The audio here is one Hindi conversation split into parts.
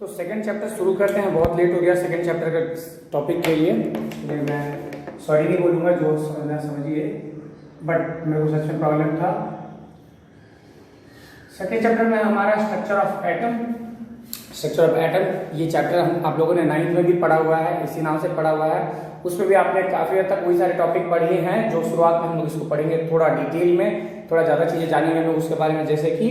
तो सेकंड चैप्टर शुरू करते हैं। बहुत लेट हो गया सेकंड चैप्टर का टॉपिक के लिए, मैं सॉरी नहीं बोलूँगा, जो समझना समझिए, बट मेरे को सच में प्रॉब्लम था। सेकंड चैप्टर में हमारा structure of atom. Structure of atom ये चैप्टर हम आप लोगों ने 9th में भी पढ़ा हुआ है, इसी नाम से पढ़ा हुआ है। उसमें भी आपने काफ़ी हद तक वही सारे टॉपिक पढ़े हैं जो शुरुआत में हम लोग इसको पढ़ेंगे थोड़ा डिटेल में, थोड़ा ज़्यादा चीज़ें जानेंगे हम लोग उसके बारे में। जैसे कि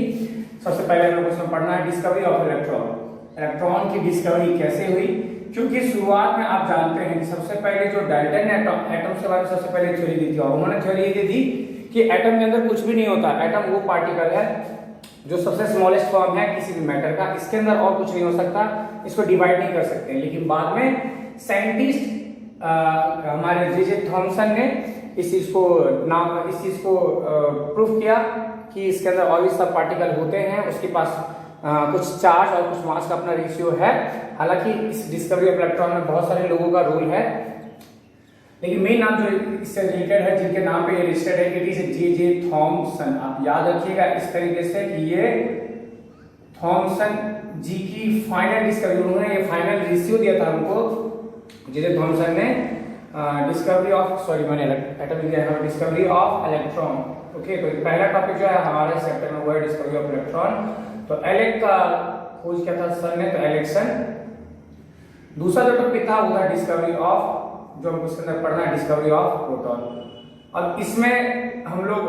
सबसे पहले हम लोग उसमें पढ़ना है डिस्कवरी ऑफ इलेक्ट्रॉन। इलेक्ट्रॉन की डिस्कवरी कैसे हुई, क्योंकि शुरुआत में आप जानते हैं कि सबसे पहले जो डाल्टन ने एटम के बारे में सबसे पहले थ्योरी दी थी, और उन्होंने थ्योरी ये दी थी कि एटम के अंदर कुछ भी नहीं होता। एटम वो पार्टिकल है जो सबसे स्मॉलेस्ट फॉर्म है किसी भी मैटर का, इसके अंदर और कुछ नहीं हो सकता, इसको डिवाइड नहीं कर सकते। लेकिन बाद में साइंटिस्ट हमारे जे थॉमसन ने इस चीज को प्रूफ किया कि इसके अंदर और भी सब पार्टिकल होते हैं, उसके पास कुछ चार्ज और कुछ मास का अपना रेशियो है। हालांकि इस डिस्कवरी ऑफ इलेक्ट्रॉन में बहुत सारे लोगों का रोल है, लेकिन मेन नाम जो इससे रिलेटेड है, जिनके नाम पे ये लिस्टेड है, इट इज जे थॉमसन। आप याद रखिएगा इस तरीके से कि ये थॉमसन जी की फाइनल डिस्कवरी, उन्होंने ये फाइनल रेशियो दिया था हमको, जे थॉमसन ने discovery of discovery of electron. Okay, तो पहला टॉपिक जो है हमारे चैप्टर में वो है डिस्कवरी ऑफ इलेक्ट्रॉन। तो एलेक का खोज क्या था सर ने, तो एलेक्सन। दूसरा जो टॉपिक था वो था डिस्कवरी ऑफ, जो हमको उसके अंदर पढ़ना है, डिस्कवरी ऑफ प्रोटॉन। अब इसमें हम लोग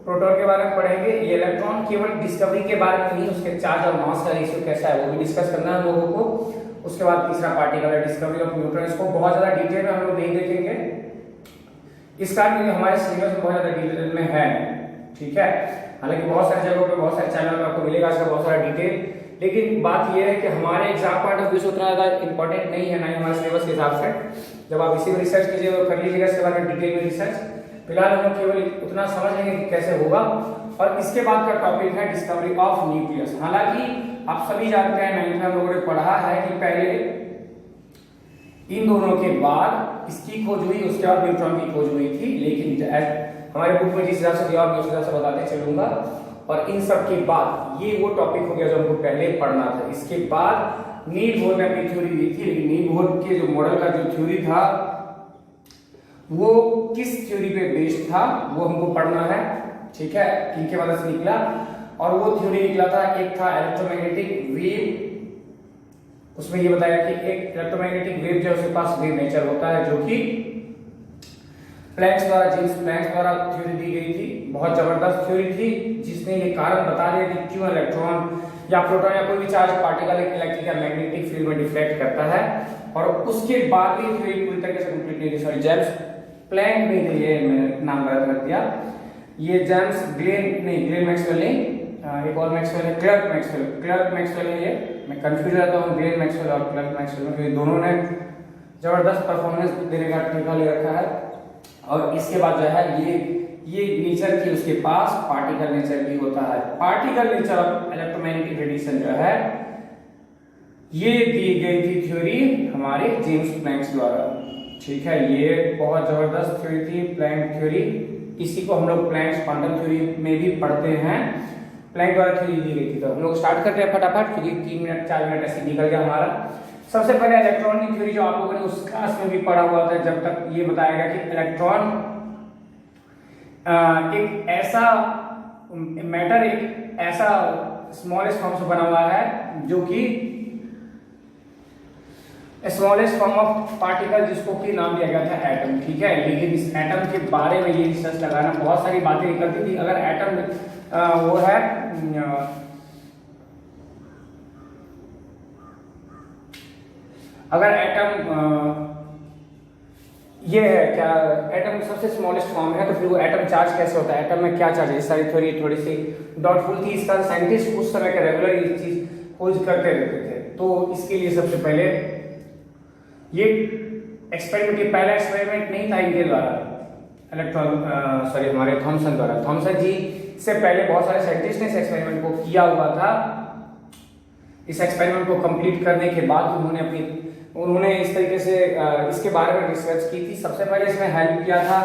प्रोटॉन के बारे में पढ़ेंगे। ये इलेक्ट्रॉन केवल डिस्कवरी के बारे में नहीं, उसके चार्ज और मास का रेशियो कैसा है वो भी डिस्कस करना है हम लोगों को। उसके बाद तीसरा पार्टिकल है डिस्कवरी ऑफ न्यूट्रॉन। इसको बहुत ज्यादा डिटेल में हम लोग नहीं देखेंगे, इस कारण हमारे सिलेबस में बहुत ज्यादा डिटेल में है, ठीक है। हालांकि बहुत सारी जगहों पे, बहुत सारे चैनल में आपको मिलेगा इसका बहुत सारा डिटेल, लेकिन बात यह है कि हमारे एग्जाम पॉइंट ऑफ व्यू से उतना ज्यादा इंपॉर्टेंट नहीं है, ना ही हमारे सिलेबस के हिसाब से। जब आप इसी में रिसर्च कीजिएगा तो कर लीजिएगा इसके बारे में डिटेल में रिसर्च। फिलहाल हम लोग केवल उतना समझ लेंगे कि कैसे होगा। और इसके बाद का टॉपिक है डिस्कवरी ऑफ न्यूक्लियस। हालांकि आप सभी जानते हैं, 9th में हम लोगों ने पढ़ा है कि पहले इन दोनों के बाद इसकी खोज हुई, उसके बाद न्यूट्रॉन की खोज हुई थी। लेकिन हमारे बुक में जिस हिसाब से दिया मैं उस हिसाब से बताते चलूंगा। और इन सब के बाद ये वो टॉपिक हो गया जो हमको पहले पढ़ना था। इसके बाद नील बोर ने अपनी थ्योरी दी थी, लेकिन नील बोर के जो मॉडल का जो थ्योरी था वो किस थ्योरी पे बेस्ड था वो हमको पढ़ना है, ठीक है, किनके मदद से निकला। और वो थ्योरी निकला था, एक था इलेक्ट्रोमैग्नेटिक वेव। उसमें ये बताया कि एक इलेक्ट्रोमैग्नेटिक वेव जो है उसके पास वेव नेचर होता है, जो कि प्लैंक्स द्वारा, जेम्स प्लैंक्स द्वारा थ्योरी दी गई थी। बहुत जबरदस्त थ्योरी थी, जिसने ये कारण बता दिया कि क्यों इलेक्ट्रॉन या प्रोटॉन या कोई भी चार्ज पार्टिकल एक इलेक्ट्रिक या मैग्नेटिक फील्ड में डिफ्लेक्ट करता है। और उसके बाद भी थ्योरी पूरी तरीके से कंप्लीट नहीं हुई। सॉरी, जेम्स प्लैंक नहीं थे, ये मैंने नाम गलत रख दिया। ये जेम्स ग्लेन मैक्सवेल नहीं, एक और मैक्सवेल है, क्लर्क मैक्सवेल है। ये मैं कंफ्यूज रहता हूँ ग्लेन मैक्सवेल और क्लर्क मैक्सवेल में, क्योंकि दोनों ने जबरदस्त परफॉर्मेंस देने का ठेका ले रखा है। और इसके बाद जो है ये नेचर की उसके पास पार्टिकल नेचर भी होता है। Particle nature of electromagnetic radiation जो है ये दी गई थी थ्योरी हमारे जेम्स प्लैंक द्वारा, ठीक है। ये बहुत जबरदस्त थ्योरी थी, प्लैंक थ्योरी। इसी को हम लोग प्लैंक क्वांटम थ्योरी में भी पढ़ते हैं। प्लैंक द्वारा थ्योरी दी गई थी। तो हम लोग स्टार्ट करते हैं फटाफट, क्योंकि 3 मिनट 4 मिनट ऐसे निकल गया हमारा। सबसे पहले इलेक्ट्रॉन की थ्योरी जो आप लोगों ने उस क्लास में भी पढ़ा हुआ था, जब तक ये बताया गया कि इलेक्ट्रॉन एक ऐसा मैटर, एक ऐसा स्मॉलेस्ट फॉर्म से बना हुआ है जो कि स्मॉलेस्ट फॉर्म ऑफ पार्टिकल, जिसको कि नाम दिया गया था एटम, ठीक है। लेकिन इस एटम के बारे में ये रिसर्च लगाना, बहुत सारी बातें निकलती थी। अगर एटम वो है अगर एटम ये है क्या, एटम सबसे स्मॉलेस्ट फॉर्म है, तो फिर वो एटम चार्ज कैसे होता है, एटम में क्या चार्ज है, इस सारी थ्योरी थोड़ी सी डाउटफुल थी। इसका साइंटिस्ट उस समय के रेगुलर ये चीज खोज करते रहते थे। तो इसके लिए सबसे पहले ये एक्सपेरिमेंट, ये पहला एक्सपेरिमेंट नहीं था इनके द्वारा, सॉरी हमारे थॉमसन द्वारा। थॉमसन जी से पहले बहुत सारे साइंटिस्ट ने इस एक्सपेरिमेंट को किया हुआ था। इस एक्सपेरिमेंट को कंप्लीट करने के बाद उन्होंने इस तरीके से इसके बारे में रिसर्च की थी। सबसे पहले इसमें हेल्प किया था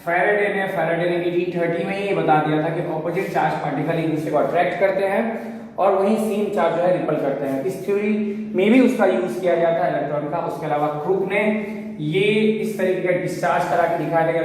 फैराडे ने 1830 में ये बता दिया था कि ऑपोजिट चार्ज पार्टिकल एक दूसरे को अट्रैक्ट करते हैं और वहीं सेम चार्ज जो है रिपल करते हैं। इस थ्योरी में भी उसका यूज किया गया था इलेक्ट्रॉन का। उसके अलावा क्रूक ने ये इस तरीके का डिस्चार्ज करा के दिखाया था कि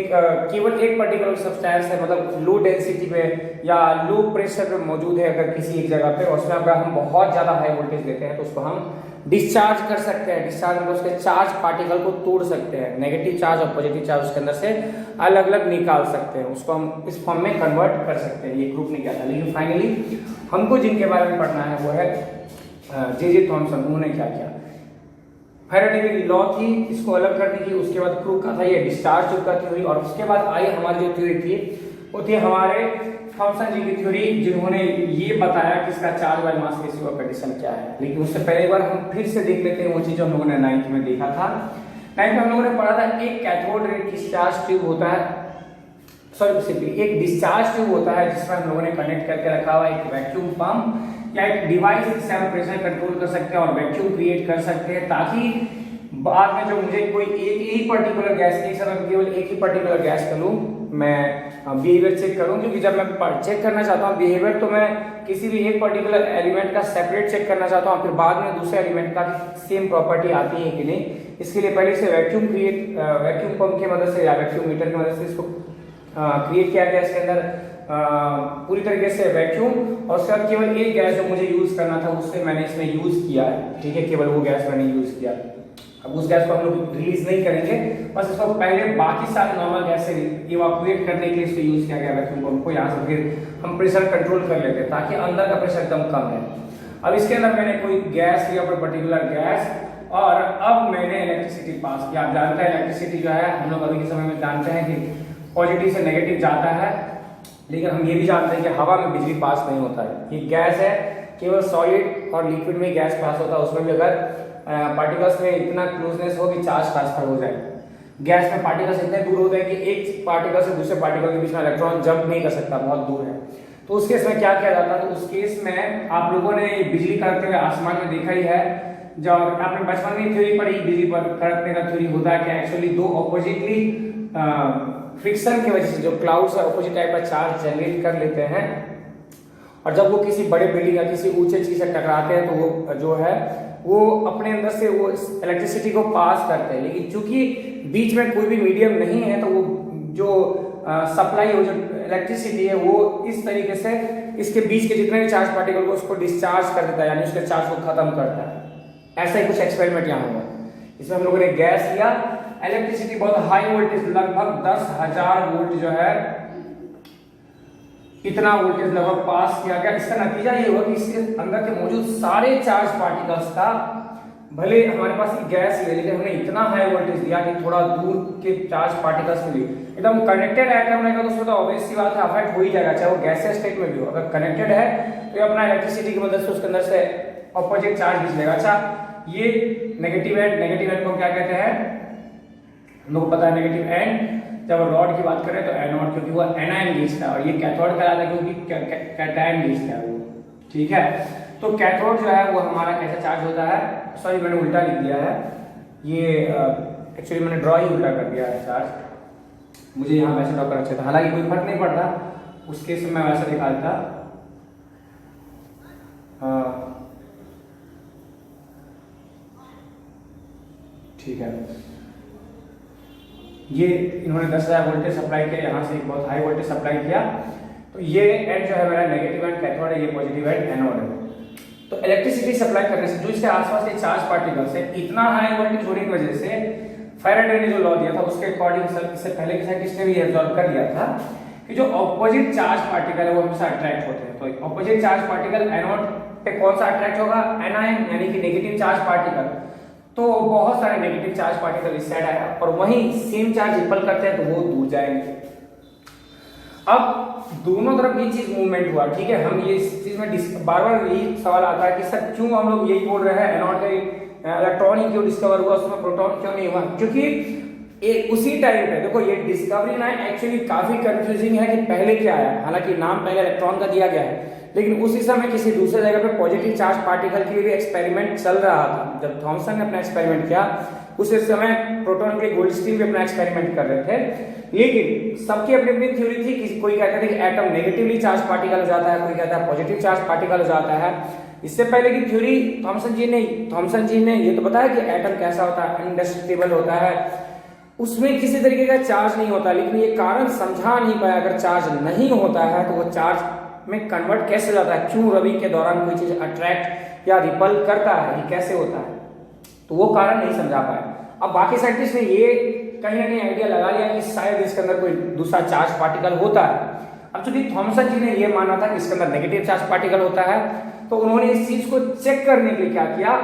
अगर केवल एक पर्टिकुलर सब्सटेंस है, मतलब लो डेंसिटी पे या लो प्रेशर पे मौजूद है अगर किसी एक जगह पे, और उसमें अगर हम बहुत ज्यादा हाई वोल्टेज देते हैं तो उसको हम डिस्चार्ज कर सकते हैं। डिस्चार्ज मतलब उसके चार्ज पार्टिकल को तोड़ सकते हैं, नेगेटिव चार्ज और पॉजिटिव चार्ज उसके अंदर से अलग अलग निकाल सकते हैं, उसको हम इस फॉर्म में कन्वर्ट कर सकते हैं। ये ग्रुप ने किया था। लेकिन फाइनली हमको जिनके बारे में पढ़ना है वो है जे थॉमसन। उन्होंने क्या किया, फैराडे की लॉ थी, इसको अलग करने की। उसके बाद क्रूक का था ये डिस्चार्ज ट्यूब का थ्योरी, और उसके बाद आई हमारी जो थ्योरी थी वो थी हमारे थॉमसन जी की थ्योरी, जिन्होंने ये बताया कि इसका चार्ज बाय मास रेशियो का कंडीशन क्या है। लेकिन उससे पहले एक बार हम फिर से देख लेते हैं वो चीज हम लोगों ने 9th में देखा था। 9th में हम लोगों ने पढ़ा था एक कैथोड रे डिस्चार्ज ट्यूब होता है, सॉरी एक डिस्चार्ज ट्यूब होता है जिसमें हम लोगों ने कनेक्ट करके रखा हुआ एक वैक्यूम पंप या एक डिवाइस जिससे हम प्रेशर कंट्रोल कर सकते हैं और वैक्यूम क्रिएट कर सकते हैं, ताकि बाद में जो मुझे कोई एक ही पर्टिकुलर गैस, एक समय केवल एक ही पर्टिकुलर गैस का लूं, मैं बिहेवियर चेक करूं। क्योंकि जब मैं चेक करना चाहता हूं बिहेवियर, तो मैं किसी भी एक पर्टिकुलर एलिमेंट का सेपरेट चेक करना चाहता हूं, फिर बाद में दूसरे एलिमेंट का सेम प्रॉपर्टी आती है कि नहीं, इसके लिए पहले से वैक्यूम पंप की मदद से या वैक्यूम मीटर की मदद से इसको क्रिएट किया गया। इसके अंदर पूरी तरीके से वैक्यूम, और उसके बाद केवल एक गैस जो मुझे यूज करना था उससे मैंने इसमें यूज किया है, ठीक है, केवल वो गैस मैंने यूज किया। अब उस गैस को हम लोग रिलीज नहीं करेंगे, बस इसको पहले बाकी सारे नॉर्मल गैस से इवापोरेट करने के लिए इसको यूज किया गया वैक्यूम पंप को। यहाँ से फिर हम प्रेशर कंट्रोल कर लेते हैं ताकि अंदर का प्रेशर एकदम कम है। अब इसके अंदर मैंने कोई गैस लिया, कोई पर्टिकुलर गैस, और अब मैंने इलेक्ट्रिसिटी पास किया। आप जानते हैं इलेक्ट्रिसिटी जो है हम लोग अभी के समय में जानते हैं कि पॉजिटिव से नेगेटिव जाता है, लेकिन हम ये भी जानते हैं कि हवा में बिजली पास नहीं होता है। ये गैस है, केवल सॉलिड और लिक्विड में गैस पास होता है, उसमें भी अगर पार्टिकल्स में इतना क्लोजनेस हो कि चार्ज ट्रांसफर हो जाए। गैस में पार्टिकल्स इतने दूर होते हैं कि एक पार्टिकल से दूसरे पार्टिकल के बीच में इलेक्ट्रॉन जंप नहीं कर सकता, बहुत दूर है। तो उस केस में क्या किया जाता है, तो उस केस में आप लोगों ने बिजली कड़कते हुए आसमान में देखा ही है, जब आपने बचपन में थ्योरी पढ़ी बिजली पर कड़कने का थ्योरी होता है कि एक्चुअली दो ऑपोजिटली फ्रिक्शन की वजह से जो क्लाउड्स है ऑपोजिट टाइप का चार्ज जनरेट कर लेते हैं, और जब वो किसी बड़े बिल्डिंग या किसी ऊंचे चीज से टकराते हैं तो वो जो है वो अपने अंदर से वो इलेक्ट्रिसिटी को पास करते हैं। लेकिन चूंकि बीच में कोई भी मीडियम नहीं है, तो वो जो सप्लाई हो जो इलेक्ट्रिसिटी है वो इस तरीके से इसके बीच के जितने भी चार्ज पार्टिकल को उसको डिस्चार्ज कर देता है, यानी उसके चार्ज को खत्म करता है। ऐसा ही कुछ एक्सपेरिमेंट यहाँ हुआ। इसमें हम लोगों ने गैस लिया, इलेक्ट्रिसिटी बहुत हाई वोल्टेज लगभग 10,000 वोल्ट जो है इतना वोल्टेज लगभग पास किया गया। इसका नतीजा ये हुआ कि इसके अंदर के मौजूद सारे चार्ज पार्टिकल्स का, भले हमारे पास गैस है लेकिन हमने इतना हाई वोल्टेज दिया कि थोड़ा दूर के चार्ज पार्टिकल्स के लिए एकदम कनेक्टेड एटम रहेगा तो उसमें तो ऑब्वियस सी बात है अफेक्ट हो ही जाएगा, चाहे वो गैसियस स्टेट में भी हो। अगर कनेक्टेड है तो ये अपना इलेक्ट्रिसिटी की मदद से उसके अंदर से ऑपोजिट चार्ज खींच लेगा। अच्छा, ये नेगेटिव एंड को क्या कहते हैं, हम लोग को पता है नेगेटिव एंड जब रॉड की बात करें तो एनोड, क्योंकि वो एनायन गैस था, और ये कैथोड कहलाता है क्योंकि कैटायन गैस है वो, ठीक है। तो कैथोड जो है वो हमारा कैसा चार्ज होता है, सॉरी मैंने उल्टा लिख दिया है, ये एक्चुअली मैंने ड्रॉ ही उल्टा कर दिया है चार्ज, मुझे यहाँ वैसे ड्रॉ करना चाहिए था, हालांकि कोई फर्क नहीं पड़ता, उस केस में मैं वैसा दिखा देता। ठीक है, ये इन्होंने 10,000 वोल्टेज सप्लाई किया, यहाँ से एक बहुत हाई वोल्टेज सप्लाई किया, तो ये एंड जो है मेरा नेगेटिव एंड कैथोड है, ये पॉजिटिव एंड एनोड है। तो इलेक्ट्रिसिटी सप्लाई करने से जो इसके आसपास के चार्ज पार्टिकल्स है, इतना हाई वोल्टेज होने की वजह से फैराडे ने जो लॉ दिया था उसके अकॉर्डिंग इससे पहले के साइंटिस्ट ने भी ऑब्जर्व कर लिया था कि जो ऑपोजिट चार्ज पार्टिकल है वो हमेशा अट्रैक्ट होते हैं। तो ऑपोजिट चार्ज पार्टिकल एनोड पे कौन सा अट्रैक्ट होगा, एनायन यानी कि नेगेटिव चार्ज पार्टिकल। तो बहुत सारे नेगेटिव चार्ज पार्टिकल इस साइड आया और वहीं सेम चार्ज रिपल करते हैं तो वो दूर जाएंगे। अब दोनों तरफ ये चीज मूवमेंट हुआ, ठीक है। हम ये इस चीज में बार बार यही सवाल आता है कि सर क्यों हम लोग यही बोल रहे हैं एनोड का इलेक्ट्रॉन ही क्यों डिस्कवर हुआ, उसमें प्रोटॉन क्यों नहीं हुआ, क्योंकि उसी टाइम पे देखो ये डिस्कवरी ना एक्चुअली काफी कंफ्यूजिंग है कि पहले क्या आया। हालांकि नाम पहले इलेक्ट्रॉन का दिया गया है, लेकिन उसी समय किसी दूसरे जगह पे पॉजिटिव चार्ज पार्टिकल के लिए भी एक्सपेरिमेंट चल रहा था। जब थॉमसन ने अपना एक्सपेरिमेंट किया उस समय प्रोटॉन के गोल्ड स्टीन भी अपना एक्सपेरिमेंट कर रहे थे। लेकिन सबकी अपनी अपनी थ्योरी थी कि कोई कहता था कि एटम नेगेटिवली चार्ज पार्टिकल हो जाता है, कोई कहता है पॉजिटिव चार्ज पार्टिकल हो जाता है। इससे पहले की थ्योरी थॉमसन जी ने ये तो बताया कि एटम कैसा होता है, इंडेस्ट्रक्टिबल होता है, उसमें किसी तरीके का चार्ज नहीं होता। लेकिन ये कारण समझा नहीं पाया, अगर चार्ज नहीं होता है तो वो चार्ज में कन्वर्ट कैसे जाता है, क्यों रवि के दौरान कोई चीज अट्रैक्ट या रिपल करता है, ये कैसे होता है, तो वो कारण नहीं समझा पाया। अब बाकी साइंटिस्ट ने ये कहीं ना कहीं आइडिया लगा लिया कि शायद इसके अंदर कोई दूसरा चार्ज पार्टिकल होता है। अब चूंकि थॉमसन जी ने ये माना था कि इसके अंदर नेगेटिव चार्ज पार्टिकल होता है, तो उन्होंने इस चीज को चेक करने के लिए क्या किया,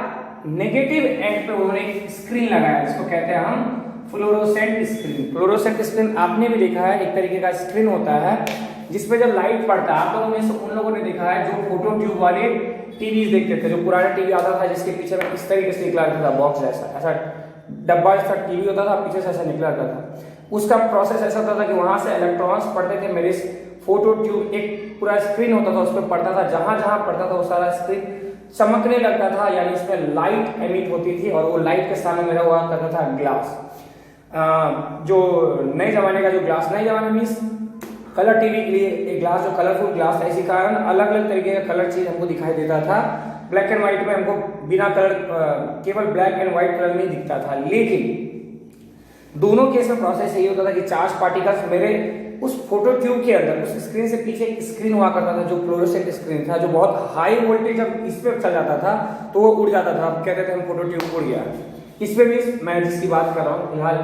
नेगेटिव एंड पे उन्होंने एक स्क्रीन लगाया, जिसको कहते हैं हम फ्लोरोसेंट स्क्रीन। फ्लोरोसेंट स्क्रीन आपने भी देखा है, एक तरीके का स्क्रीन होता है जिसपे जब लाइट पड़ता है, आप लोगों में से उन लोगों ने देखा है जो फोटो ट्यूब वाले टीवी देखते थे, जो पुराना टीवी आता था जिसके पीछे में इस तरीके से निकला रहता था, बॉक्स जैसा, ऐसा डब्बा जैसा टीवी होता था, पीछे से ऐसा निकला रहता था। उसका प्रोसेस ऐसा होता था कि वहां से इलेक्ट्रॉन्स पड़ते थे, मेरे फोटो ट्यूब एक पूरा स्क्रीन होता था, उस पर पड़ता था, जहां जहां पड़ता था वो सारा स्क्रीन चमकने लगता था, यानी उसमें लाइट एमिट होती थी, और वो लाइट के सामने मेरा हुआ करता था ग्लास। जो नए जमाने का जो ग्लास, नए जमाने मीन्स कलर टीवी के लिए एक ग्लास जो कलरफुल ग्लास था, इसी कारण अलग अलग तरीके का कलर चीज हमको दिखाई देता था। ब्लैक एंड व्हाइट में हमको बिना कलर, केवल ब्लैक एंड व्हाइट कलर में ही दिखता था। लेकिन दोनों केस में प्रोसेस यही होता था कि चार्ज पार्टिकल्स मेरे उस फोटो ट्यूब के अंदर, उस स्क्रीन से पीछे एक स्क्रीन हुआ करता था जो फ्लोरोसेंट स्क्रीन था, जो बहुत हाई वोल्टेज जब इस पे चल जाता था तो वो उड़ जाता था, अब कहते थे हम फोटो ट्यूब उड़ गया। इस पे भी मैं जिसकी बात कर रहा हूँ फिलहाल,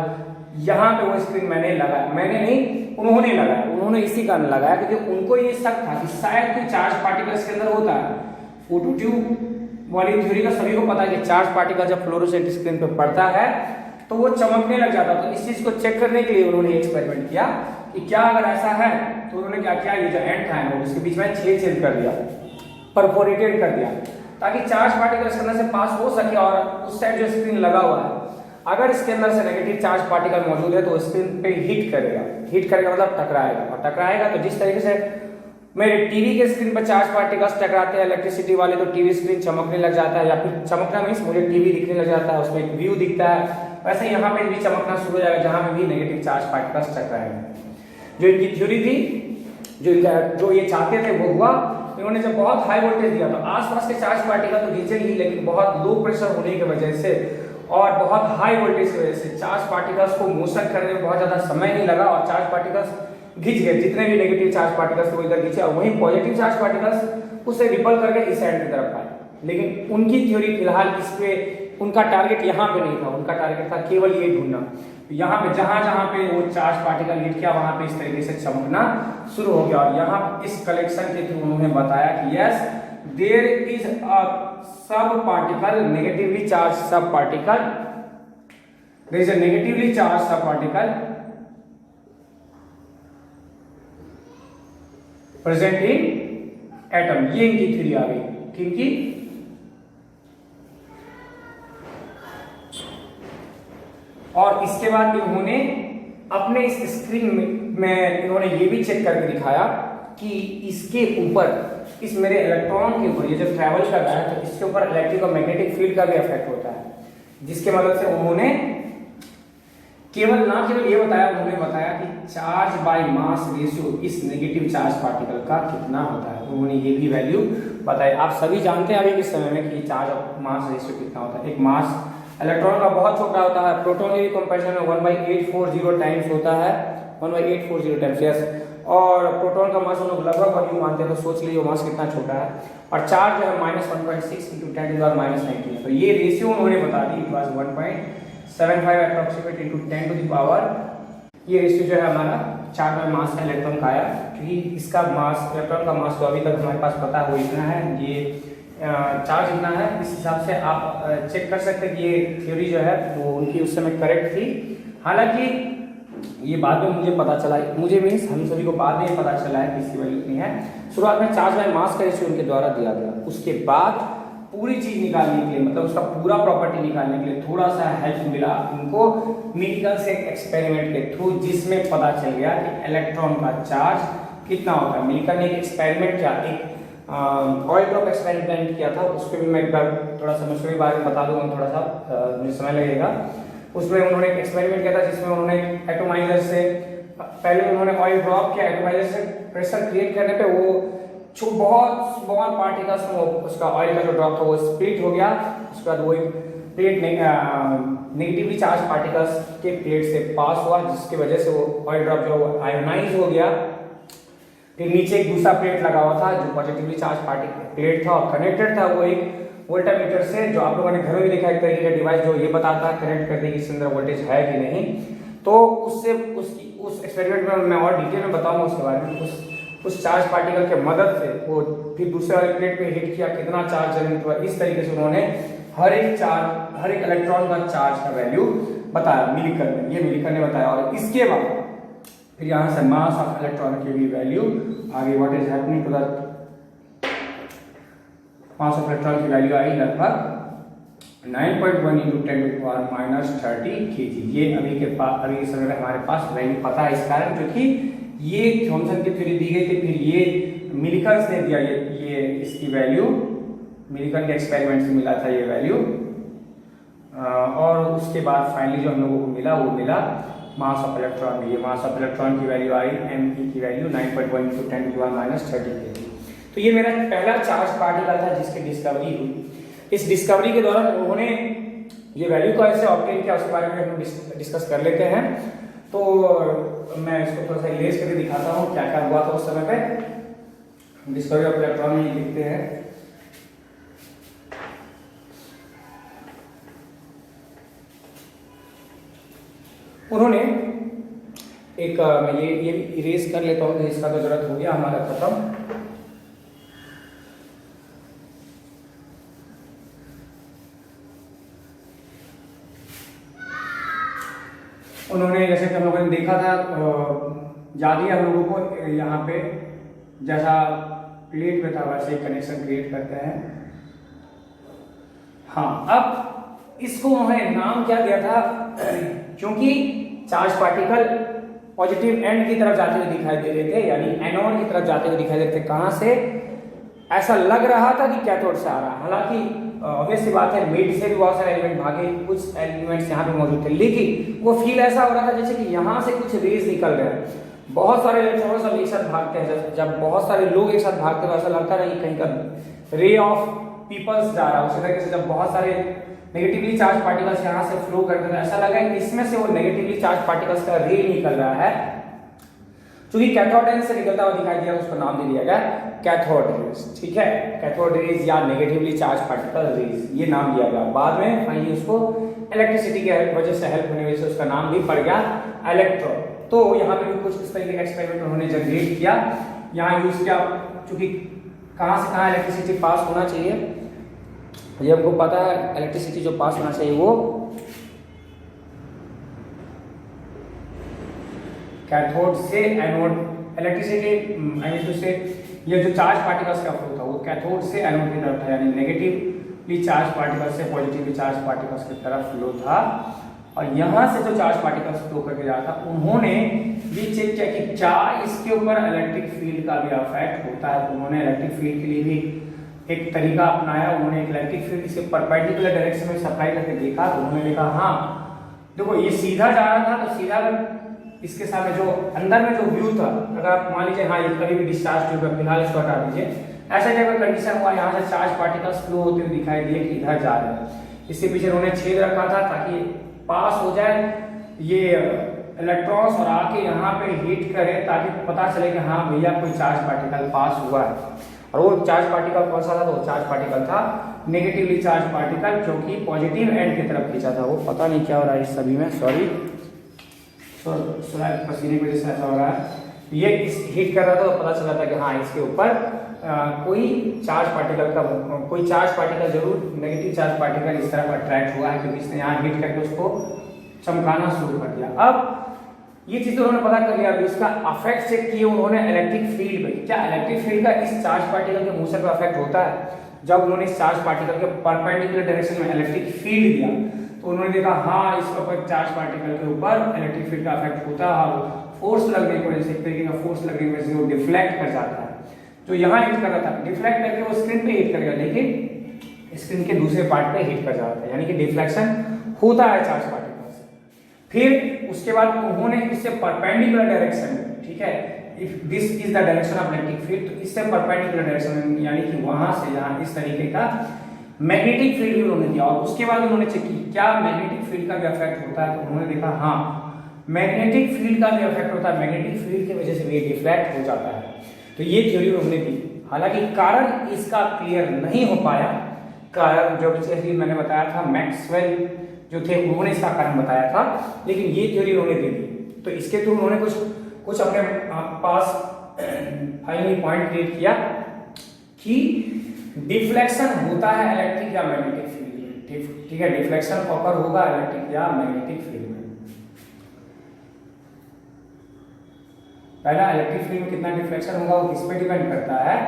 यहाँ पे वो स्क्रीन मैंने लगाया, मैंने नहीं उन्होंने लगाया, उन्होंने इसी कारण लगाया क्योंकि उनको ये शक था कि शायद कोई चार्ज पार्टिकल इसके अंदर होता है। फोटो ट्यूब वाली थ्योरी का सभी को पता है कि चार्ज पार्टिकल जब फ्लोरोसेंट स्क्रीन पे पड़ता है तो वो चमकने लग जाता है। तो इस चीज को चेक करने के लिए उन्होंने एक्सपेरिमेंट किया कि क्या अगर ऐसा है, तो उन्होंने क्या किया, ये जो एंड था उसके बीच में छेद कर दिया, परफोरेटेड कर दिया, ताकि चार्ज पार्टिकल इसके अंदर से पास हो सके। और उस साइड जो स्क्रीन लगा हुआ है, अगर इसके अंदर से नेगेटिव चार्ज पार्टिकल मौजूद है तो स्क्रीन पे हिट करेगा, मतलब टकराएगा, और टकराएगा तो जिस तरीके से मेरे टीवी के स्क्रीन पर चार्ज पार्टिकल्स टकराते हैं इलेक्ट्रिसिटी वाले, तो टीवी स्क्रीन चमकने लग जाता है, या फिर चमकना मीन्स मुझे टीवी दिखने लग जाता है, उसमें एक व्यू दिखता है, वैसे यहाँ पे भी चमकना शुरू हो जाएगा जहां पे भी नेगेटिव चार्ज पार्टिकल्स टकराएंगे। जो इनकी थ्योरी थी, जो ये चाहते थे वो हुआ। इन्होंने जब बहुत हाई वोल्टेज दिया तो आसपास के चार्ज पार्टिकल तो घिंचे ही, लेकिन बहुत लो प्रेशर होने की वजह से और बहुत हाई वोल्टेज की वजह से चार्ज पार्टिकल्स को मोशन करने में बहुत ज्यादा समय नहीं लगा, और चार्ज पार्टिकल्स घिंच गए, जितने भी नेगेटिव चार्ज पार्टिकल्स वो इधर घिंचे, और वहीं पॉजिटिव चार्ज पार्टिकल्स उसे रिपल करके इस साइड की तरफ आए। लेकिन उनकी थ्योरी फिलहाल इस पे, उनका टारगेट यहाँ पे नहीं था, उनका टारगेट था केवल ये ढूंढना, यहाँ पे जहां जहां पे वो चार्ज पार्टिकल हिट किया वहां पे इस तरीके से चमकना शुरू हो गया। और यहाँ इस कलेक्शन के थ्रू उन्होंने बताया कि yes there is a sub particle negatively charge sub particle, there is a negatively charge sub particle present in atom. ये इनकी थ्योरी आ गई, क्योंकि और इसके बाद इन्होंने अपने इस स्क्रीन में इन्होंने ये भी चेक करके दिखाया कि इसके ऊपर, इस मेरे इलेक्ट्रॉन के ऊपर, ये जब ट्रैवल कर रहा है तो इसके ऊपर इलेक्ट्रिक और मैग्नेटिक फील्ड का भी इफेक्ट होता है, जिसके मदद से उन्होंने केवल ये बताया, उन्होंने बताया कि चार्ज बाय मास रेशियो इस नेगेटिव चार्ज पार्टिकल का कितना होता है, उन्होंने ये भी वैल्यू बताई। आप सभी जानते हैं अभी के समय में कि चार्ज और मास रेशियो कितना होता है। एक मास इलेक्ट्रॉन का बहुत छोटा होता है, प्रोटॉन के कंपैरिजन में 1/840 टाइम्स होता है, 1/840 टाइम्स, यस। और प्रोटॉन का मास हम लोग लगभग वैल्यू मानते हैं, तो सोच लीजिए मास कितना छोटा है। और चार्ज जो है -1.6 × 10⁻⁻19, तो ये रेशियो उन्होंने बता दी, इट वाज 1.75 अप्रॉक्सीमेट × 10⁻, ये रेशियो जो है हमारा चार्ज बाय मास का इलेक्ट्रॉन का आया, क्योंकि इसका मास, इलेक्ट्रॉन का मास जो अभी तक हमारे पास पता है वो इतना है, ये चार्ज इतना है। इस हिसाब से आप चेक कर सकते हैं कि ये थ्योरी जो है वो उनकी उस समय करेक्ट थी। हालांकि ये बाद में मुझे पता चला, मुझे मीन्स हम सभी को बाद में पता चला है कि इसकी वैल्यू इतनी है। शुरुआत में चार्ज बाय मास का रेशियो उनके द्वारा दिया गया, उसके बाद पूरी चीज निकालने के लिए, मतलब उसका पूरा प्रॉपर्टी निकालने के लिए थोड़ा सा हेल्प मिला उनको मेडिकल से एक्सपेरिमेंट के थ्रू, जिसमें पता चल गया कि इलेक्ट्रॉन का चार्ज कितना होता है। मेडिकल ने एक एक्सपेरिमेंट किया, एक ऑयल ड्रॉप एक्सपेरिमेंट किया था, उस पर भी मैं एक बार थोड़ा सा उसके बारे में बता दूंगा, थोड़ा सा मुझे समय लगेगा। उसमें उन्होंने एक एक्सपेरिमेंट किया था जिसमें उन्होंने एटोमाइजर से पहले उन्होंने ऑयल ड्रॉप किया, एटोमाइजर से प्रेशर क्रिएट करने पे वो जो बहुत स्मॉल पार्टिकल्स में उसका ऑयल का जो ड्रॉप था वो स्प्लिट हो गया। उसके बाद वो एक प्लेट नेगेटिवली चार्ज पार्टिकल्स के प्लेट से पास हुआ, जिसकी वजह से वो ऑयल ड्रॉप जो आयोनाइज हो गया। फिर नीचे एक दूसरा प्लेट लगा हुआ था जो पॉजिटिवली चार्ज पार्टिकल प्लेट था और कनेक्टेड था वो एक वोल्टामीटर से, जो आप लोगों ने घर में भी देखा एक तरीके का डिवाइस जो ये बताता है कनेक्ट करने की इसके अंदर वोल्टेज है कि नहीं। तो उससे उस एक्सपेरिमेंट में मैं और डिटेल में बताऊंगा उसके बारे में। उस चार्ज पार्टिकल के मदद से वो फिर दूसरे वाले प्लेट पे हिट किया, कितना चार्ज जनरेट हुआ, इस तरीके से उन्होंने हर एक इलेक्ट्रॉन का चार्ज का वैल्यू बताया मिलीकल में, ये मिलीकल ने बताया। और इसके बाद फिर यहाँ से मास ऑफ इलेक्ट्रॉन की भी वैल्यू आगे what is happening to the mass of electron की वैल्यू आई लगभग 9.1 × 10⁻³ kg। ये अभी इस समय हमारे पास वैल्यू पता है इस कारण क्योंकि ये थॉमसन की थ्योरी दी गई थी, फिर ये मिलीकल्स ने दिया ये इसकी वैल्यू, मिलीकल के एक्सपेरिमेंट से मिला था ये वैल्यू। और उसके बाद फाइनली जो हम लोगों को मिला वो मिला मास ऑफ इलेक्ट्रॉन। ये मास ऑफ इलेक्ट्रॉन की वैल्यू आई m की वैल्यू 9.1 × 10⁻³ kg। तो ये मेरा पहला चार्ज पार्टिकल था जिसकी डिस्कवरी हुई। इस डिस्कवरी के दौरान उन्होंने ये वैल्यू को ऐसे ऑब्टेन किया, उसके बारे में हम डिस्कस कर लेते हैं। तो मैं इसको थोड़ा सा इरेज करके दिखाता हूँ क्या क्या हुआ था उस समय पे। डिस्कवरी ऑफ इलेक्ट्रॉन में लिखते हैं उन्होंने एक मैं ये इरेज कर लेता हूँ, इसका तो जरूरत हो गया हमारा खत्म। उन्होंने जैसे कि हम लोगों ने देखा था याद ही हम लोगों को यहाँ पे जैसा प्लेट में था वैसे कनेक्शन क्रिएट करते हैं। हाँ, अब इसको उन्होंने नाम क्या दिया था, क्योंकि चार्ज पार्टिकल पॉजिटिव एंड की तरफ जाते हुए दिखाई दे रहे थे, यानी एनोड की तरफ जाते हुए दिखाई दे रहे थे। कहां से? ऐसा लग रहा था कि कैथोड से आ रहा है। हालांकि ऑब्वियस सी बात है मिड से भी बहुत सारे एलिमेंट भागे, कुछ एलिमेंट्स यहाँ पे मौजूद थे, लेकिन वो फील ऐसा हो रहा था जैसे कि यहाँ से कुछ रेज निकल रहे हैं। बहुत सारे इलेक्ट्रॉन्स अब एक साथ भागते हैं, जब बहुत सारे लोग एक साथ भागते हैं तो ऐसा लगता है कि कहीं का रे ऑफ पीपल्स जा रहा है। उसी तरीके से जब बहुत सारे नेगेटिवली चार्ज पार्टिकल्स यहाँ से फ्लो करते हैं ऐसा लगा कि इसमें से वो नेगेटिवली चार्ज पार्टिकल्स का रे निकल रहा है, क्योंकि कैथोड रेज से निकलता हुआ दिखाई दिया, उसको नाम दे दिया गया कैथोड रेज। ठीक है, कैथोड रेज या नेगेटिवली चार्ज पार्टिकल रेज, ये नाम दिया गया। बाद में फाइनली उसको इलेक्ट्रिसिटी की वजह से हेल्प होने से उसका नाम भी पड़ गया इलेक्ट्रॉन। तो यहाँ पे भी कुछ इस तरीके का एक्सपेरिमेंट उन्होंने जनरेट किया, यहाँ यूज किया, क्योंकि कहाँ से कहाँ इलेक्ट्रिसिटी पास होना चाहिए, ये हमको पता है। इलेक्ट्रिसिटी जो पास होना चाहिए वो कैथोड से एनोड, इलेक्ट्रिसिटी से ये जो चार्ज पार्टिकल्स का फ्लो था वो कैथोड से एनोड की तरफ था, यानी नेगेटिवली चार्ज पार्टिकल्स से पॉजिटिवली चार्ज पार्टिकल्स की तरफ फ्लो था। और यहाँ से जो चार्ज पार्टिकल्स फ्लो करके जा रहा था, उन्होंने भी चेक किया कि क्या इसके ऊपर इलेक्ट्रिक फील्ड का भी इफेक्ट होता है। तो उन्होंने इलेक्ट्रिक फील्ड के लिए भी एक तरीका अपनाया। उन्होंने एक इलेक्ट्रिक फील्ड से परपेंडिकुलर डायरेक्शन में सप्लाई करके देखा, तो उन्होंने देखा हाँ देखो ये सीधा जा रहा था, तो सीधा इसके सामने जो अंदर में जो व्यू था, अगर आप मान लीजिए हाँ ये कभी भी डिस्चार्ज ट्यूब है, फिलहाल इसको हटा दीजिए, ऐसा टाइप का कंडीशन हुआ, यहाँ से चार्ज पार्टिकल्स फ्लो होते हुए दिखाई दिए कि इधर जा रहे हैं। इसके पीछे उन्होंने छेद रखा था ताकि पास हो जाए ये इलेक्ट्रॉन्स और आके यहाँ पे हीट करे, ताकि पता चले कि हाँ भैया कोई चार्ज पार्टिकल पास हुआ है। और वो चार्ज पार्टिकल कौन सा था? तो वो चार्ज पार्टिकल था नेगेटिवली चार्ज पार्टिकल, जो कि पॉजिटिव एंड की तरफ खींचा था। वो पता नहीं क्या हो रहा है इस सभी में, सॉरी पसीने की वजह से ऐसा हो रहा है। ये इस हिट कर रहा था तो पता चला था कि हाँ इसके ऊपर कोई चार्ज पार्टिकल जरूर नेगेटिव चार्ज पार्टिकल इस तरह का अट्रैक्ट हुआ है, क्योंकि इसने यहाँ हिट करके उसको चमकाना शुरू कर दिया। अब ये चीज तो उन्होंने पता कर लिया, अभी इसका अफेक्ट चेक किए उन्होंने इलेक्ट्रिक फील्ड पे। क्या इलेक्ट्रिक फील्ड का इस चार्ज पार्टिकल के मोशन पर अफेक्ट होता है? जब उन्होंने इस चार्ज पार्टिकल के परपेंडिकुलर डायरेक्शन में इलेक्ट्रिक फील्ड दिया तो उन्होंने देखा हाँ इसके ऊपर चार्ज पार्टिकल के ऊपर इलेक्ट्रिक फील्ड का इफेक्ट होता है, और फोर्स लगने की वजह से, एक तरीके का फोर्स लगने की वजह से वो डिफ्लेक्ट कर जाता है। जो यहाँ हिट कर रहा था, डिफ्लेक्ट करके वो स्क्रीन पे हिट करेगा, लेकिन स्क्रीन के दूसरे पार्ट पे हिट कर जाता है, यानी कि डिफ्लेक्शन होता है चार्ज पार्टिकल से। फिर उसके बाद उन्होंने इससे परपेंडिकुलर डायरेक्शन में, ठीक है, if this is the direction of electric field, तो इससे परपेंडिकुलर डायरेक्शन में यानी कि वहां से जहां इस तरीके का मैग्नेटिक फील्ड भी उन्होंने दिया। और उसके बाद उन्होंने चेक की क्या मैग्नेटिक फील्ड का भी इफेक्ट होता है, तो उन्होंने देखा हाँ मैग्नेटिक फील्ड का भी इफेक्ट होता है, मैग्नेटिक फील्ड की वजह से भी डिफ्लेक्ट हो जाता है। तो ये थ्योरी उन्होंने दी। हालांकि कारण इसका क्लियर नहीं हो पाया, कारण जो जैसे मैंने बताया था मैक्सवेल जो थे उन्होंने इसका कारण बताया था, लेकिन ये थ्योरी उन्होंने दे दी। तो इसके थ्रू उन्होंने कुछ अपने पास फाइनली पॉइंट क्रिएट किया कि डिफ्लेक्शन होता है इलेक्ट्रिक या मैग्नेटिक फील्ड में, ठीक है, डिफ्लेक्शन ऑकर होगा इलेक्ट्रिक या मैग्नेटिक फील्ड में। पहला इलेक्ट्रिक फील्ड में कितना डिफ्लेक्शन होगा वो किस पे डिपेंड करता है,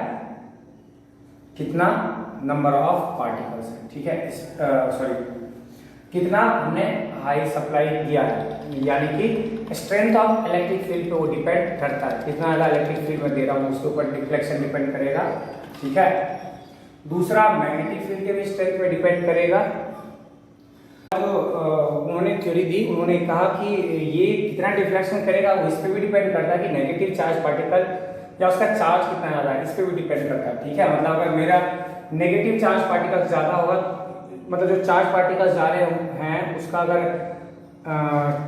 कितना नंबर ऑफ पार्टिकल्स है, ठीक है, सॉरी कितना हमने हाई सप्लाई दिया है, यानी कि स्ट्रेंथ ऑफ इलेक्ट्रिक फील्ड पे वो डिपेंड करता है, कितना ज्यादा इलेक्ट्रिक फील्ड में दे रहा हूँ उसके ऊपर डिफ्लेक्शन डिपेंड करेगा, ठीक है। दूसरा मैग्नेटिक फील्ड के भी स्ट्रेंथ पे डिपेंड करेगा। जो उन्होंने थ्योरी दी, उन्होंने कहा कि ये कितना डिफ्लेक्शन करेगा वो इस पे भी डिपेंड करता है कि नेगेटिव चार्ज पार्टिकल या उसका चार्ज कितना ज्यादा है, इस पे भी डिपेंड करता है, ठीक है। मतलब अगर मेरा नेगेटिव चार्ज पार्टिकल ज्यादा होगा, मतलब जो चार्ज पार्टिकल्स जा रहे हैं उसका अगर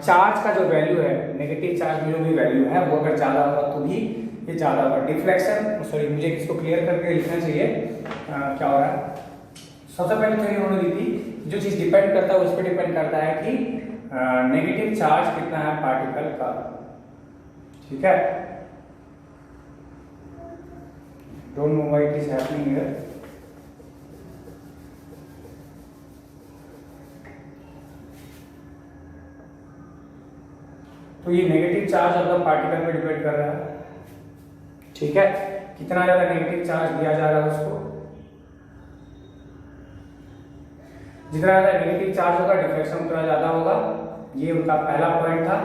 चार्ज का जो वैल्यू है, नेगेटिव चार्ज में जो भी वैल्यू है वो अगर ज्यादा होगा तो भी ये ज्यादा होगा। डिफ्लेक्शन, सॉरी मुझे इसको क्लियर करके लिखना चाहिए क्या हो रहा है। सबसे पहले थ्योरी उन्होंने दी थी जो चीज डिपेंड करता है उस पर डिपेंड करता है कि नेगेटिव चार्ज कितना है पार्टिकल का, ठीक है। Don't know why it is happening here. तो ये negative charge of the particle पे डिपेंड कर रहा है, ठीक है, कितना ज्यादा नेगेटिव चार्ज दिया जा रहा है उसको, जितना ज्यादा नेगेटिव चार्ज होगा डिफ्लेक्शन उतना ज्यादा होगा। ये उनका पहला पॉइंट था।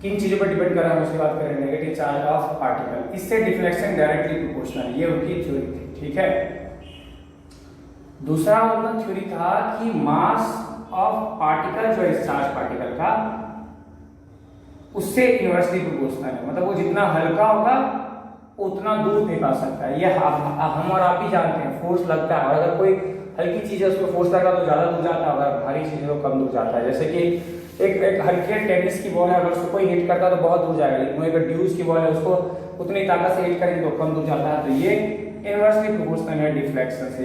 किन चीजों पर डिपेंड कर रहा है उसकी बात करें, नेगेटिव चार्ज ऑफ पार्टिकल, इससे डिफ्लेक्शन डायरेक्टली प्रोपोर्शनल, ये उनकी थ्योरी थी, ठीक है। दूसरा उनका थ्योरी था कि मास ऑफ पार्टिकल जो है चार्ज पार्टिकल का उससे इनवर्सली प्रोपोर्शनल है, मतलब वो जितना हल्का होगा उतना दूर फेंका सकता है। ये हम और आप ही जानते हैं, फोर्स लगता है और अगर कोई हल्की चीज है उसको फोर्स लगा तो ज्यादा दूर जाता है, अगर भारी चीज है तो कम दूर जाता है। जैसे कि एक हल्की टेनिस की बॉल है, अगर उसको कोई हिट करता है तो बहुत दूर जाएगा, लेकिन एक ड्यूस की बॉल है उसको उतनी ताकत से हिट करेंगे तो कम दूर जाता है। तो ये इनवर्सली प्रोपोर्शनल है डिफ्लेक्शन से,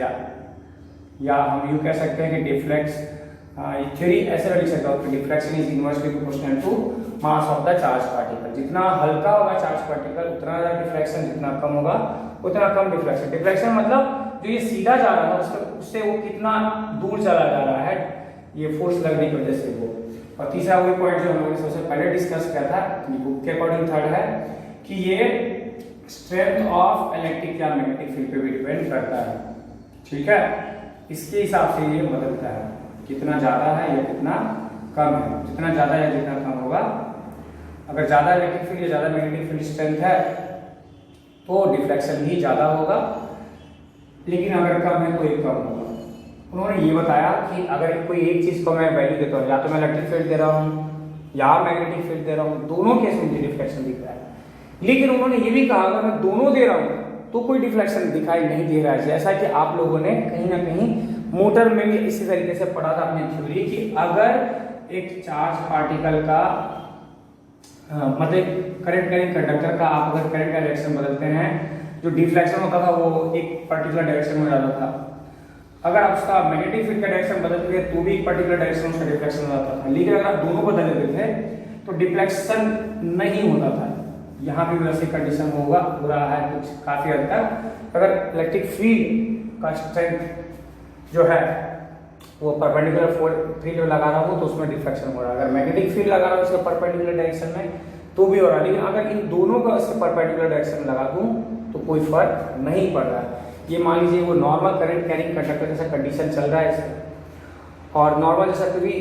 या हम यूं कह सकते हैं कि डिफ्लेक्स थ्योरी ऐसे लिख सकता हूं कि deflection is inversely proportional to mass of the charge particle. जितना हल्का होगा चार्ज पार्टिकल उतना ज्यादा डिफ्लेक्शन, जितना कम होगा उतना कम डिफ्लेक्शन। डिफ्लेक्शन मतलब जो ये सीधा जा रहा है उससे वो कितना दूर चला जा रहा है ये फोर्स लगने की वजह से वो। और तीसरा वही पॉइंट जो हम लोगों ने सबसे पहले डिस्कस किया था बुक के अकॉर्डिंग थर्ड है कि ये स्ट्रेंथ ऑफ इलेक्ट्रिक या मैग्नेटिक फील्ड पे भी डिपेंड करता है, ठीक है। इसके हिसाब से ये बदलता है, कितना ज्यादा है या कितना कम है। जितना ज्यादा या जितना कम होगा, अगर ज्यादा इलेक्ट्रिक फील्ड या ज्यादा मैग्नेटिक फील्ड स्ट्रेंथ है तो डिफ्लेक्शन भी ज्यादा होगा, लेकिन अगर कम है तो ये कम होगा। उन्होंने ये बताया कि अगर कोई एक चीज को मैं वैल्यू देता हूँ, या तो मैं इलेक्ट्रिक फील्ड दे रहा हूँ या मैग्नेटिक फील्ड दे रहा हूँ, दोनों केस में मुझे डिफ्लेक्शन दिख रहा है। लेकिन उन्होंने ये भी कहा अगर मैं दोनों दे रहा हूँ तो कोई डिफ्लेक्शन दिखाई नहीं दे रहा है। जैसा कि आप लोगों ने कहीं ना कहीं मोटर में भी इसी तरीके से पढ़ा था अपनी थ्योरी कि अगर एक चार्ज पार्टिकल का मतलब करंट कैरिंग कंडक्टर का आप अगर करंट का डायरेक्शन बदलते हैं, जो डिफ्लेक्शन होता था वो एक पर्टिकुलर डायरेक्शन में जाता था। अगर आप उसका मैग्नेटिक फील्ड का डायरेक्शन बदलते थे तो भी एक पर्टिकुलर डायरेक्शन में उसका डिफ्लेक्शन हो जाता था। लेकिन अगर आप दोनों बदल देते थे तो डिफ्लेक्शन नहीं होता था। यहाँ भी वैसे कंडीशन होगा हो रहा है कुछ काफी हद तक। अगर इलेक्ट्रिक फील्ड का स्ट्रेंथ जो है वो परपेंडिकुलर फील्ड में लगा रहा हूँ तो उसमें डिफ्लेक्शन हो रहा है। अगर मैग्नेटिक फील्ड लगा रहा हूँ उसके परपेंडिकुलर डायरेक्शन में तो भी हो रहा है। लेकिन अगर इन दोनों का उसके परपेंडिकुलर डायरेक्शन में लगा दूं तो कोई फर्क नहीं पड़ रहा है। ये मान लीजिए वो नॉर्मल करंट कैरिंग कंडक्टर जैसा कंडीशन चल रहा है इसमें, और नॉर्मल जैसा कभी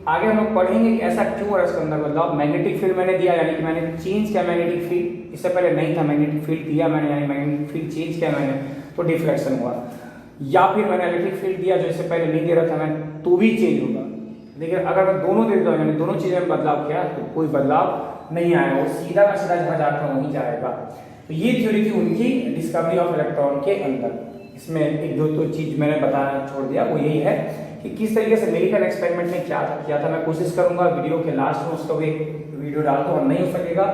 आगे हम लोग पढ़ेंगे कि ऐसा क्यों हो रहा है इसके अंदर बदलाव। मैग्नेटिक फील्ड मैंने दिया यानी कि मैंने चेंज किया मैग्नेटिक फील्ड, इससे पहले नहीं था मैग्नेटिक फील्ड दिया मैंने यानी मैग्नेटिक फील्ड चेंज किया मैंने तो डिफ्लेक्शन हुआ। या फिर मैंने इलेक्ट्रिक फील्ड दिया जो इससे पहले नहीं दे रहा था मैं तो भी चेंज होगा। लेकिन अगर मैं दोनों दे देता हूँ, यानी दोनों चीजें में बदलाव किया तो कोई बदलाव नहीं आएगा, वो सीधा का सीधा जहां जाता वहीं जाएगा। तो ये थ्योरी थी उनकी डिस्कवरी ऑफ इलेक्ट्रॉन के अंदर। इसमें एक दो चीज मैंने बताना छोड़ दिया, वो यही है कि किस तरीके से मेरिकल एक्सपेरिमेंट ने क्या किया था। मैं कोशिश करूंगा वीडियो के लास्ट में उसका भी वीडियो डाल दूं, और नहीं हो सकेगा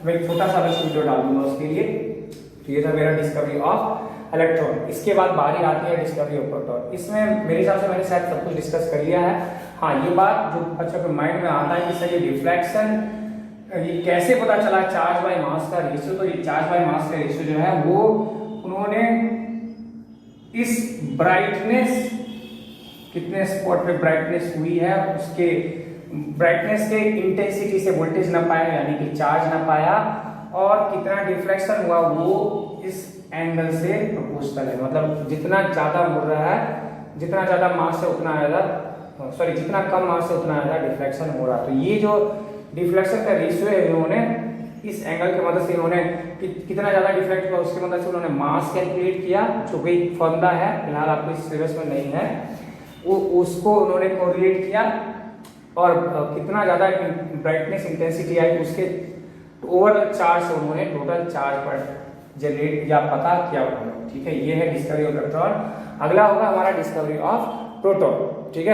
मैं एक छोटा सा बस वीडियो डाल दूंगा उसके लिए। तो ये था मेरा डिस्कवरी ऑफ इलेक्ट्रॉन। इसके बाद बारी आती है डिस्कवरी ऑफ प्रोटॉन। इसमें मेरे हिसाब से मैंने शायद सब कुछ डिस्कस कर लिया है। हाँ, ये बात जो बच्चों के माइंड में आता है कि सर ये डिफ्लेक्शन ये कैसे पता चला चार्ज बाय मास का रेशियो। तो ये चार्ज बाय मास का रेशियो जो है वो उन्होंने इस ब्राइटनेस, कितने स्पॉट पे ब्राइटनेस हुई है उसके ब्राइटनेस के इंटेंसिटी से वोल्टेज ना पाया, यानी कि चार्ज ना पाया, और कितना डिफ्लेक्शन हुआ वो इस एंगल से प्रोपोर्शनल है। मतलब जितना ज्यादा मुड़ रहा है, जितना ज्यादा मास है उतना ज्यादा, सॉरी जितना कम मास है उतना ज्यादा डिफ्लेक्शन हो रहा है। तो ये जो डिफ्लेक्शन का रेशियो है इन्होंने इस एंगल की मदद से इन्होंने कितना ज्यादा डिफ्लेक्ट हुआ उसकी मदद से उन्होंने मास कैलकुलेट किया, जो कोई फॉर्मूला है फिलहाल आपको इस सिलेबस में नहीं है, वो उसको उन्होंने कोरिलेट किया, और कितना ज्यादा ब्राइटनेस इंटेंसिटी आई उसके ओवरऑल चार्ज से उन्होंने टोटल चार्ज पर जनरेट या पता किया उन्होंने। ठीक है, ये है डिस्कवरी ऑफ इलेक्ट्रॉन। अगला होगा हमारा डिस्कवरी ऑफ प्रोटॉन। ठीक है।